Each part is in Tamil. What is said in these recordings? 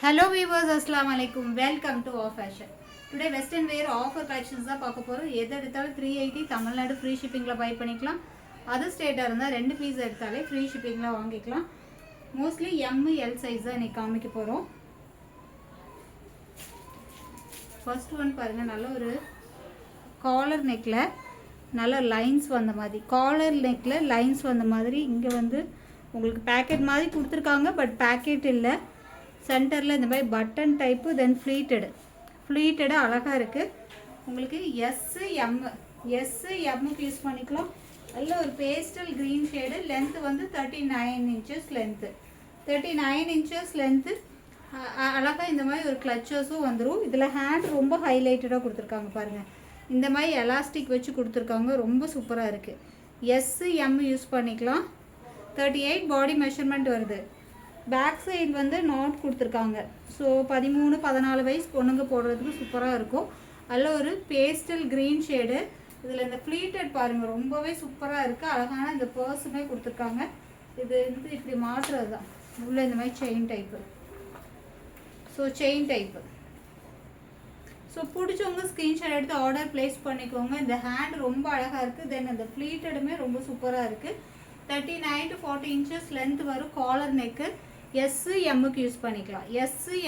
Hello viewers, Assalamu alaikum. Welcome to Our Fashion. Today Western wear offer collections தான் பார்க்க போறோம். எது எடுத்தாலும் 380 தமிழ்நாடு ஃப்ரீ ஷிப்பிங்ல பை பண்ணிக்கலாம். அதர் ஸ்டேட்டா இருந்தா ரெண்டு பீஸ் எடுத்தாலே ஃப்ரீ ஷிப்பிங்ல வாங்கிக்கலாம். மோஸ்ட்லி M L சைஸ் தான் இன்னைக்கு காமிக்க போறோம். ஃபர்ஸ்ட் ஒன் பாருங்க, நல்ல ஒரு காலர் நெக்ல நல்ல லைன்ஸ் வந்த மாதிரி, காலர் நெக்ல லைன்ஸ் வந்த மாதிரி இங்க வந்து உங்களுக்கு பேக்கெட் மாதிரி கொடுத்துருக்காங்க. பட் பேக்கெட் இல்லை, சென்டரில் இந்த மாதிரி பட்டன் டைப்பு, தென் ஃப்ளீட்டடு அழகாக இருக்குது. உங்களுக்கு எம்முக்கு யூஸ் பண்ணிக்கலாம். நல்ல ஒரு பேஸ்டல் க்ரீன் ஷேடு, லென்த்து வந்து 39 inches லென்த்து, 39 inches லென்த்து. அழகாக இந்த மாதிரி ஒரு கிளச்சஸும் வந்துடும். இதில் ஹேண்ட் ரொம்ப ஹைலைட்டடாக கொடுத்துருக்காங்க பாருங்கள். இந்த மாதிரி எலாஸ்டிக் வச்சு கொடுத்துருக்காங்க, ரொம்ப சூப்பராக இருக்குது. எம் யூஸ் பண்ணிக்கலாம். 38 பாடி மெஷர்மெண்ட் வருது. பேக் சைடு வந்து நாட் கொடுத்துருக்காங்க. ஸோ 13-14 வயசு பொண்ணுங்க போடுறதுக்கு சூப்பராக இருக்கும். அதில் ஒரு பேஸ்டல் க்ரீன் ஷேடு. இதில் இந்த ஃப்ளீட்டட் பாருங்கள், ரொம்பவே சூப்பராக இருக்குது. அழகான இந்த பர்ஸுமே கொடுத்துருக்காங்க. இது வந்து இப்படி மாற்றுறது தான், உள்ளே இந்த மாதிரி chain type. So chain type. So பிடிச்சவங்க ஸ்க்ரீன்ஷாட் எடுத்து ஆர்டர் ப்ளேஸ் பண்ணிக்கோங்க. இந்த ஹேண்ட் ரொம்ப அழகாக இருக்குது. தென் அந்த ஃப்ளீட்டடுமே ரொம்ப சூப்பராக இருக்குது. 39 to 40 inches லென்த் வரும். Collar neck. எம்முக்கு யூஸ் பண்ணிக்கலாம்.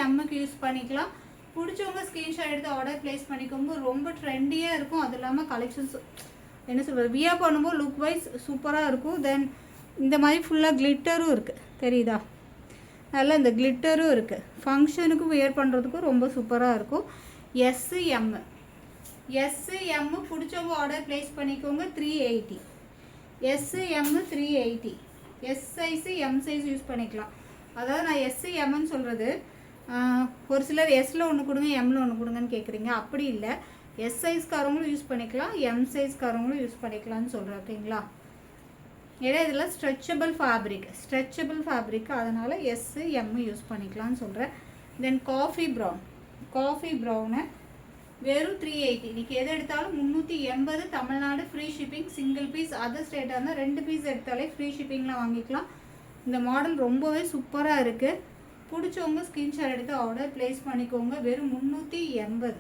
எம்முக்கு யூஸ் பண்ணிக்கலாம். பிடிச்சவங்க ஸ்க்ரீன்ஷாட் எடுத்து ஆர்டர் ப்ளேஸ் பண்ணிக்கோங்க. ரொம்ப ட்ரெண்டியாக இருக்கும். அது இல்லாமல் கலெக்ஷன்ஸ் என்ன சொல்கிறது, வியர் பண்ணும்போது லுக் வைஸ் சூப்பராக இருக்கும். தென் இந்த மாதிரி ஃபுல்லாக கிளிட்டரும் இருக்குது, தெரியுதா? நல்லா இந்த கிளிட்டரும் இருக்குது. ஃபங்க்ஷனுக்கும் வியர் பண்ணுறதுக்கும் ரொம்ப சூப்பராக இருக்கும். எம்மு பிடிச்சவங்க ஆர்டர் ப்ளேஸ் பண்ணிக்கோங்க. 380. M 380. S size M size use பண்ணிக்கலாம். அதாவது நான் எம்னு சொல்கிறது, ஒரு சிலர் எஸ்ல ஒன்று கொடுங்க எம்மில் ஒன்று கொடுங்கன்னு கேட்குறீங்க. அப்படி இல்லை, எஸ் சைஸ்காரவங்களும் யூஸ் பண்ணிக்கலாம், எம் சைஸ்காரவங்களும் யூஸ் பண்ணிக்கலாம்னு சொல்கிறேன். ஓகேங்களா? ஏன்னா இதில் ஸ்ட்ரெச்சபிள் ஃபேப்ரிக், அதனால் எம் யூஸ் பண்ணிக்கலாம்னு சொல்கிறேன். தென் காஃபி ப்ரௌனு வெறும் 380. இன்றைக்கி எது எடுத்தாலும் 380 Tamil Nadu free shipping. Single piece other ஸ்டேட்டாக இருந்தால் 2 பீஸ் எடுத்தாலே ஃப்ரீ ஷிப்பிங்கில் வாங்கிக்கலாம். இந்த மாடல் ரொம்பவே சூப்பராக இருக்குது. பிடிச்சவங்க ஸ்க்ரீன்ஷாட் எடுத்து ஆர்டர் ப்ளேஸ் பண்ணிக்கோங்க. வெறும் 380.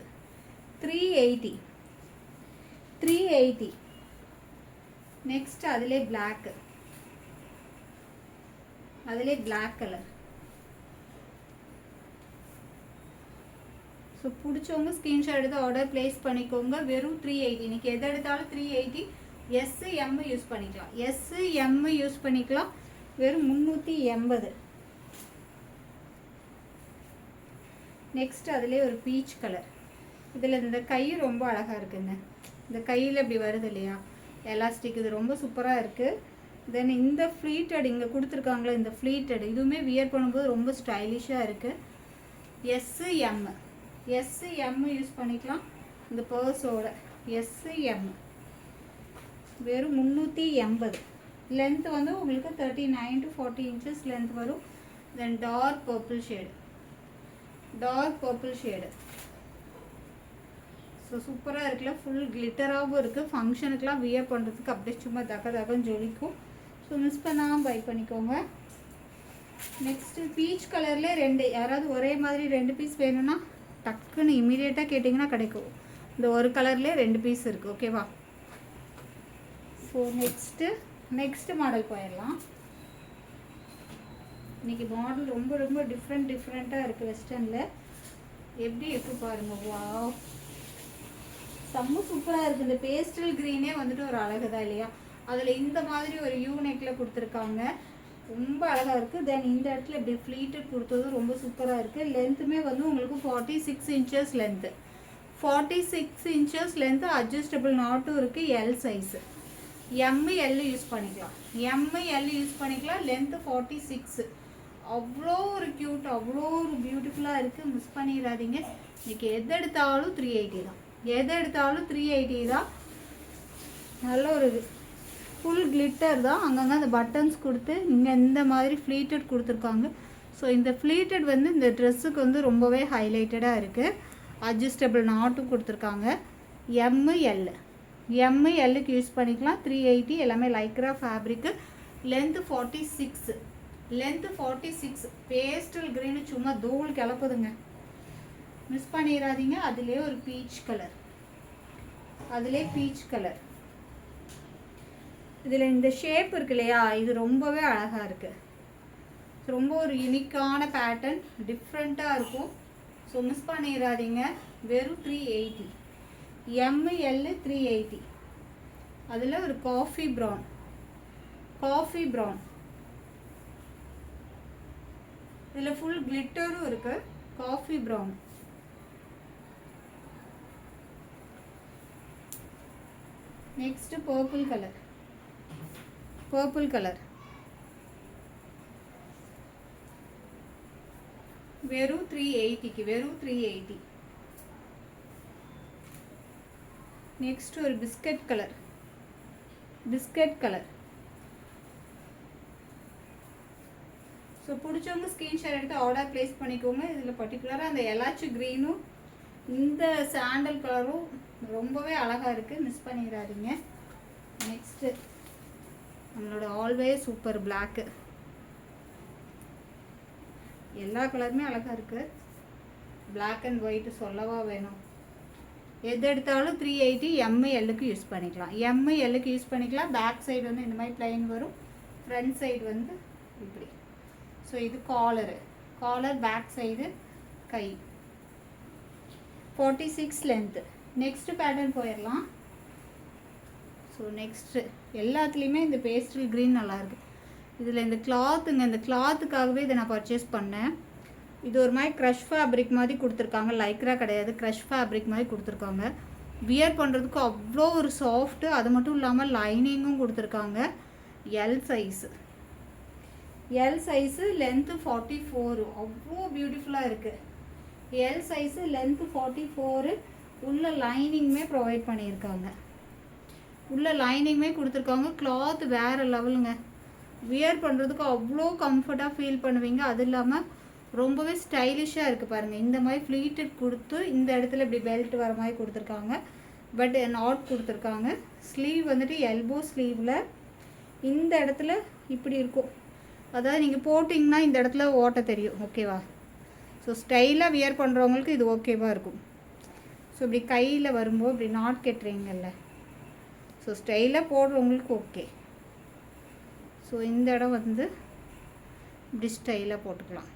380. நெக்ஸ்ட் அதிலே பிளாக் கலர். ஸோ பிடிச்சவங்க ஸ்க்ரீன்ஷாட் எடுத்து ஆர்டர் ப்ளேஸ் பண்ணிக்கோங்க. வெறும் 380. இன்றைக்கி எது எடுத்தாலும் 380. எம் யூஸ் பண்ணிக்கலாம். வெறும் 380. நெக்ஸ்ட் அதிலே ஒரு பீச் கலர். இதில் இந்த கை ரொம்ப அழகாக இருக்குங்க. இந்த கையில் இப்படி வருது இல்லையா, எலாஸ்டிக், இது ரொம்ப சூப்பராக இருக்குது. தென் இந்த ஃப்ளீட்டட் இங்கே கொடுத்துருக்காங்களே, இந்த ஃப்ளீட்டட் இதுவுமே வியர் பண்ணும்போது ரொம்ப ஸ்டைலிஷாக இருக்குது. எம் யூஸ் பண்ணிக்கலாம். இந்த பர்ஸோட எம் வெறும் 380. லென்த் வந்து உங்களுக்கு 39 to 40 inches லென்த் வரும். தென் டார்க் பர்பிள் ஷேடு. ஸோ சூப்பராக இருக்குல்ல, ஃபுல் கிளிட்டராகவும் இருக்குது. ஃபங்க்ஷனுக்கெலாம் வியர் பண்ணுறதுக்கு அப்படியே சும்மா தகன்னு ஜொலிக்கும். ஸோ மிஸ் பண்ணாமல் பை பண்ணிக்கோங்க. நெக்ஸ்ட்டு பீச் கலரில் 2, யாராவது ஒரே மாதிரி 2 பீஸ் வேணும்னா டக்குன்னு இமீடியட்டாக கேட்டிங்கன்னா கிடைக்கும். இந்த ஒரு கலர்லேயே 2 பீஸ் இருக்குது. ஓகேவா? ஸோ நெக்ஸ்ட்டு மாடல் போயிடலாம். இன்றைக்கி மாடல் ரொம்ப டிஃப்ரெண்ட்டாக இருக்குது. வெஸ்டர்னில் எப்படி இருக்குது பாருங்கள். வாவ், செம்ம சூப்பராக இருக்குது. இந்த பேஸ்டல் க்ரீனே வந்துட்டு ஒரு அழகு தான் இல்லையா? அதில் இந்த மாதிரி ஒரு யூ நெக்கில் கொடுத்துருக்காங்க, ரொம்ப அழகாக இருக்குது. தென் இந்த இடத்துல இப்படி ஃப்ளீட்டட் கொடுத்தது ரொம்ப சூப்பராக இருக்குது. லென்த்துமே வந்து உங்களுக்கு 46 inches length. 46 inches length. Adjustable நாட்டும் இருக்குது. L size. எல் யூஸ் பண்ணிக்கலாம். லென்த்து 46. அவ்வளோ ஒரு க்யூட், அவ்வளோ ஒரு பியூட்டிஃபுல்லாக இருக்குது. மிஸ் பண்ணிடாதீங்க. இன்றைக்கி எது எடுத்தாலும் 380 தான். நல்ல ஒரு ஃபுல் கிளிட்டர் தான். அங்கங்கே அந்த பட்டன்ஸ் கொடுத்து இங்கே இந்த மாதிரி ஃப்ளீட்டட் கொடுத்துருக்காங்க. ஸோ இந்த ஃப்ளீட்டட் வந்து இந்த ட்ரெஸ்ஸுக்கு வந்து ரொம்பவே ஹைலைட்டடாக இருக்குது. அட்ஜஸ்டபிள் நாட்டும் கொடுத்துருக்காங்க. எல்லுக்கு யூஸ் பண்ணிக்கலாம். 380. எல்லாமே Lycra fabric. Length 46. Length 46. Pastel green சும்மா தூள் கிளப்புதுங்க, மிஸ் பண்ணிடாதீங்க. அதுலேயே ஒரு பீச் கலர், அதுலேயே பீச் கலர். இதில் இந்த ஷேப் இருக்கு இல்லையா, இது ரொம்பவே அழகாக இருக்குது. ரொம்ப ஒரு யூனிக்கான பேட்டர்ன், டிஃப்ரெண்ட்டாக இருக்கும். ஸோ மிஸ் பண்ணிடாதீங்க. வெறும் 380. ML 380. அதில் ஒரு காஃபி ப்ரௌன், காஃபி ப்ரௌன். இதில் ஃபுல் கிளிட்டரும் இருக்கு. Coffee brown. Next purple colour, purple colour. வெறும் 380க்கு, வெறும் 380. நெக்ஸ்ட் ஒரு biscuit colour, biscuit colour. So பிடிச்சவங்க ஸ்க்ரீன்ஷாட் எடுத்து ஆர்டர் ப்ளேஸ் பண்ணிக்கோங்க. இதில் பர்டிகுலராக அந்த எலாச்சி க்ரீனும் இந்த சாண்டல் கலரும் ரொம்பவே அழகாக இருக்குது, மிஸ் பண்ணிடாதீங்க. நெக்ஸ்ட்டு நம்மளோட ஆல்வேஸ் சூப்பர் பிளாக்கு. எல்லா கலருமே அழகாக இருக்குது. பிளாக் அண்ட் ஒயிட்டு சொல்லவா வேணும். எது எடுத்தாலும் 380 MLக்கு யூஸ் பண்ணிக்கலாம், MLக்கு யூஸ் பண்ணிக்கலாம். பேக் சைடு வந்து இந்த மாதிரி ப்ளைன் வரும், ஃப்ரண்ட் சைடு வந்து இப்படி. ஸோ இது காலரு, காலர் பேக் சைடு கை. 46 லென்த்து. நெக்ஸ்ட்டு பேட்டர்ன் போயிடலாம். ஸோ நெக்ஸ்ட்டு எல்லாத்துலேயுமே இந்த பேஸ்டல் க்ரீன் நல்லாயிருக்கு. இதில் இந்த கிளாத்துங்க, இந்த கிளாத்துக்காகவே இதை நான் பர்ச்சேஸ் பண்ணேன். இது ஒரு மாதிரி க்ரஷ் ஃபேப்ரிக் மாதிரி கொடுத்துருக்காங்க, லைக்ரா கிடையாது, க்ரஷ் ஃபேப்ரிக் மாதிரி கொடுத்துருக்காங்க. வியர் பண்ணுறதுக்கு அவ்வளோ ஒரு சாஃப்ட்டு. அது மட்டும் இல்லாமல் லைனிங்கும் கொடுத்துருக்காங்க. L size, L size, length 44. அவ்வளோ பியூட்டிஃபுல்லாக இருக்குது. L size, length 44. உள்ள லைனிங்குமே ப்ரொவைட் பண்ணியிருக்காங்க, உள்ள லைனிங்குமே கொடுத்துருக்காங்க. கிளாத் வேறு லெவலுங்க. வியர் பண்ணுறதுக்கு அவ்வளோ கம்ஃபர்ட்டாக ஃபீல் பண்ணுவீங்க. அது இல்லாமல் ரொம்பவே ஸ்டைலிஷாக இருக்குது பாருங்கள். இந்த மாதிரி ஃப்ளீட்டட் கொடுத்து இந்த இடத்துல இப்படி பெல்ட் வர மாதிரி கொடுத்துருக்காங்க, பட் நாட் கொடுத்துருக்காங்க. ஸ்லீவ் வந்துட்டு எல்போ ஸ்லீவில் இந்த இடத்துல இப்படி இருக்கும். அதாவது நீங்கள் போட்டிங்கன்னா இந்த இடத்துல ஓட்ட தெரியும், ஓகேவா. ஸோ ஸ்டைலாக வியர் பண்ணுறவங்களுக்கு இது ஓகேவாக இருக்கும். ஸோ இப்படி கையில் வரும்போது இப்படி நாட் கட்டுறீங்கல்ல, ஸோ ஸ்டைலாக போடுறவங்களுக்கு ஓகே. ஸோ இந்த இடம் வந்து இப்படி ஸ்டைலாக போட்டுக்கலாம்,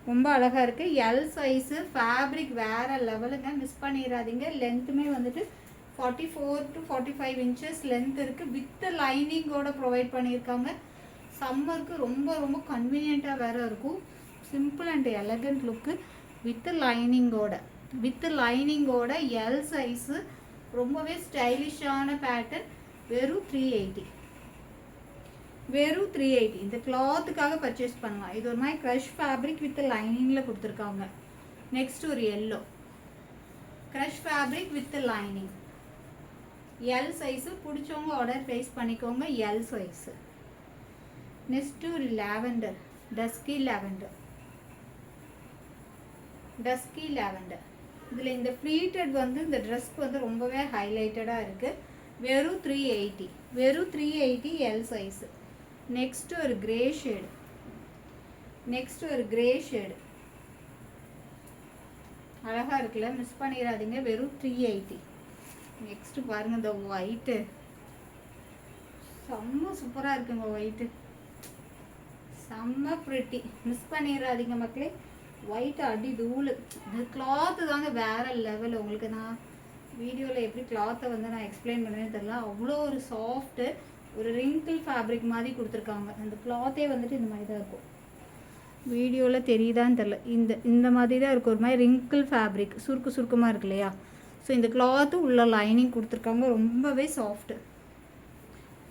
ரொம்ப அழகாக இருக்குது. எல் சைஸு, ஃபேப்ரிக் வேறு லெவலுங்க, மிஸ் பண்ணிடாதீங்க. லென்த்துமே வந்துட்டு 44 to 45 inches லென்த் இருக்குது. வித் லைனிங்கோட ப்ரொவைட் பண்ணியிருக்காங்க. சம்மருக்கு ரொம்ப ரொம்ப கன்வீனியண்ட்டாக வேறு இருக்கும். Simple and elegant look with லைனிங்கோட, வித் லைனிங்கோட எல் சைஸு. ரொம்பவே ஸ்டைலிஷான பேட்டர்ன். வெறும் 380, வெறும் 380. இந்த கிளாத்துக்காக பர்ச்சேஸ் பண்ணலாம். இது ஒரு மாதிரி க்ரஷ் ஃபேப்ரிக் வித் லைனிங்கில் கொடுத்துருக்காங்க. நெக்ஸ்ட் ஒரு yellow, crush fabric with lining. L size. பிடிச்சவங்க ஆர்டர் ப்ளேஸ் பண்ணிக்கோங்க, எல் சைஸு. நெக்ஸ்ட்டு ஒரு lavender, dusky lavender, dusky lavender. இதில் இந்த ஃப்ளீட்டட் வந்து இந்த ட்ரெஸ்க்கு வந்து ரொம்பவே ஹைலைட்டடாக இருக்குது. வெறும் 380, வெறும் 380 எல் சைஸு. நெக்ஸ்ட்டு ஒரு கிரே ஷேடு, நெக்ஸ்ட்டு ஒரு கிரே ஷேடு. அழகாக இருக்குல்ல, மிஸ் பண்ணிடாதீங்க. வெறும் 380. நெக்ஸ்ட்டு பாருங்கள், இந்த ஒயிட்டு செம்ம சூப்பராக இருக்குங்க. ஒயிட்டு செம்ம ப்ரிட்டி, மிஸ் பண்ணிடாதீங்க மக்களே. ஒயிட் அடி தூள். இது கிளாத்து தாங்க வேறு லெவல். உங்களுக்கு நான் வீடியோவில் எப்படி கிளாத்தை வந்து நான் எக்ஸ்பிளைன் பண்ணுவேன்னு தெரியல. அவ்வளோ ஒரு சாஃப்ட்டு, ஒரு ரிங்கிள் ஃபேப்ரிக் மாதிரி கொடுத்துருக்காங்க. அந்த கிளாத்தே வந்துட்டு இந்த மாதிரி தான் இருக்கும். வீடியோவில் தெரியுதான்னு தெரில, இந்த மாதிரி தான் இருக்கும். ஒரு மாதிரி ரிங்கிள் ஃபேப்ரிக், சுருக்கு சுருக்கமாக இருக்கு இல்லையா. ஸோ இந்த கிளாத்து உள்ள லைனிங் கொடுத்துருக்காங்க, ரொம்பவே சாஃப்ட்டு.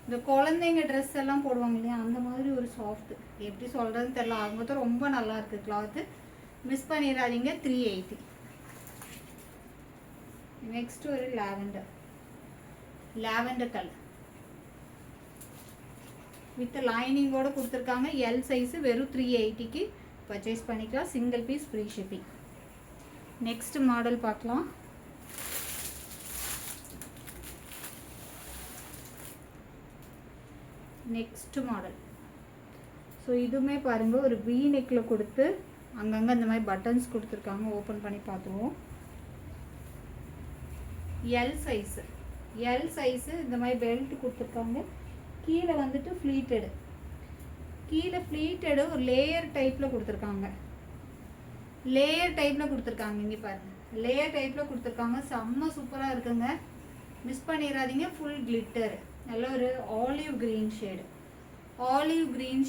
இந்த குழந்தைங்க ட்ரெஸ் எல்லாம் போடுவாங்க இல்லையா, அந்த மாதிரி ஒரு சாஃப்ட்டு. எப்படி சொல்கிறதுன்னு தெரில. அது மட்டும் ரொம்ப நல்லா இருக்குது கிளாத்து, மிஸ் பண்ணிடாதீங்க. 380. நெக்ஸ்ட் ஒரு லாவெண்டர், லாவெண்டர் கலர் வித் லைனிங்கோடு கொடுத்துருக்காங்க. L size. வெறும் 380க்கு பர்ச்சேஸ் பண்ணிக்கலாம். Single piece free shipping. Next model பார்க்கலாம். நெக்ஸ்ட் மாடல் ஸோ இதுவுமே பாருங்கள் ஒரு வி நெக்கில் கொடுத்து அங்கங்கே இந்த மாதிரி பட்டன்ஸ் கொடுத்துருக்காங்க. ஓப்பன் பண்ணி பார்த்துருவோம். எல் சைஸு இந்த மாதிரி பெல்ட் கொடுத்துருக்காங்க. கீழே வந்துட்டு ஃப்ளீட்டடு, ஒரு லேயர் டைப்பில் கொடுத்துருக்காங்க. இங்கே பாருங்கள், லேயர் டைப்பில் கொடுத்துருக்காங்க. செம்ம சூப்பராக இருக்குங்க, மிஸ் பண்ணிடாதீங்க. ஃபுல் கிளிட்டர், நல்ல ஒரு ஆலிவ் க்ரீன்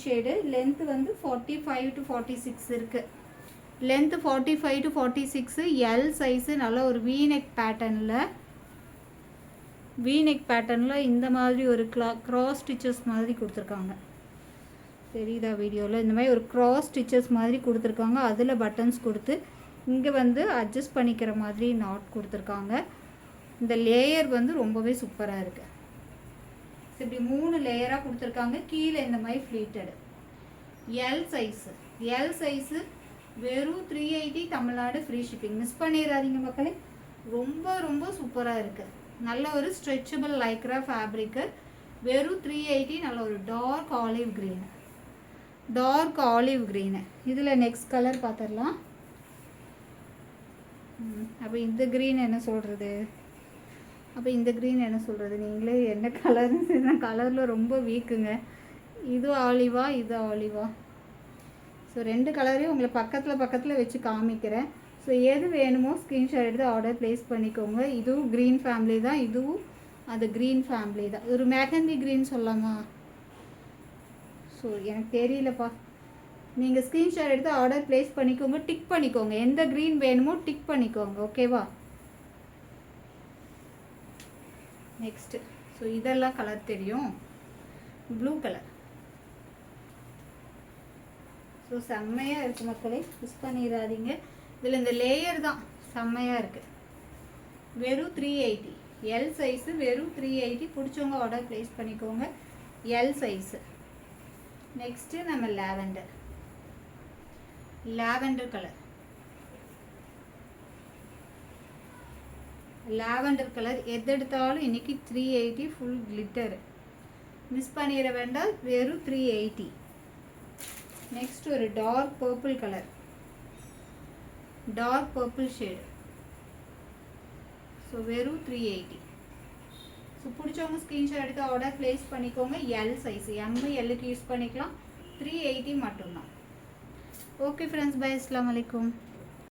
ஷேடு. லென்த்து வந்து 45 to 46 இருக்குது. Length 45 to 46. எல் சைஸு, நல்ல ஒரு வீநெக் பேட்டர்னில் இந்த மாதிரி ஒரு க்ராஸ் ஸ்டிச்சஸ் மாதிரி கொடுத்துருக்காங்க. தெரியுதா வீடியோவில்? இந்த மாதிரி ஒரு க்ராஸ் ஸ்டிச்சஸ் மாதிரி கொடுத்துருக்காங்க. அதில் பட்டன்ஸ் கொடுத்து இங்கே வந்து அட்ஜஸ்ட் பண்ணிக்கிற மாதிரி நாட் கொடுத்துருக்காங்க. இந்த லேயர் வந்து ரொம்பவே சூப்பராக இருக்குது. இப்படி 3 லேயராக கொடுத்துருக்காங்க. கீழே இந்த மாதிரி ஃப்ளீட்டடு. எல் சைஸு வெறும் 380 தமிழ்நாடு ஃப்ரீ ஷிப்பிங். மிஸ் பண்ணிடாதீங்க மக்களே, ரொம்ப சூப்பராக இருக்குது. நல்ல ஒரு ஸ்ட்ரெச்சபிள் லைக்ரா ஃபேப்ரிக்கு, வெறும் 380. நல்ல ஒரு டார்க் ஆலிவ் க்ரீனு. இதில் நெக்ஸ்ட் கலர் பார்த்துடலாம். அப்போ இந்த க்ரீன் என்ன சொல்கிறது? நீங்களே என்ன கலர்னு, கலரில் ரொம்ப வீக்குங்க. இது ஆலிவா. ஸோ 2 கலரையும் உங்களை பக்கத்தில் வச்சு காமிக்கிறேன். ஸோ எது வேணுமோ ஸ்க்ரீன்ஷாட் எடுத்து ஆர்டர் ப்ளேஸ் பண்ணிக்கோங்க. இதுவும் க்ரீன் ஃபேமிலி தான், இதுவும் அது க்ரீன் ஃபேமிலி தான். ஒரு மெஹந்தி க்ரீன் சொல்லலாமா? ஸோ எனக்கு தெரியலப்பா. நீங்கள் ஸ்க்ரீன்ஷாட் எடுத்து ஆர்டர் ப்ளேஸ் பண்ணிக்கோங்க, டிக் பண்ணிக்கோங்க. எந்த க்ரீன் வேணுமோ டிக் பண்ணிக்கோங்க, ஓகேவா? நெக்ஸ்ட்டு, ஸோ இதெல்லாம் கலர் தெரியும். Blue colour. ஸோ செம்மையாக இருக்குது மக்களே, மிஸ் பண்ணிடாதீங்க. இதில் இந்த லேயர் தான் செம்மையாக இருக்குது. வெறும் 380. எல் சைஸு வெறும் 380. பிடிச்சவங்க ஆர்டர் ப்ளேஸ் பண்ணிக்கோங்க. L size. நெக்ஸ்ட்டு நம்ம லாவெண்டர் கலர். எது எடுத்தாலும் இன்றைக்கி 380 ஃபுல் கிளிட்டரு. மிஸ் பண்ணிட வேண்டாம், வெறும் 380. நெக்ஸ்ட் ஒரு டார்க் பர்பிள் ஷேடு. ஸோ வெறும் 380. ஸோ பிடிச்சவங்க ஸ்க்ரீன்ஷாட் எடுத்து ஆர்டர் ப்ளேஸ் பண்ணிக்கோங்க. எல் சைஸ், எல்லுக்கு யூஸ் பண்ணிக்கலாம். 380 மட்டும்தான். Okay friends, bye. அஸ்ஸலாமு அலைக்கும்.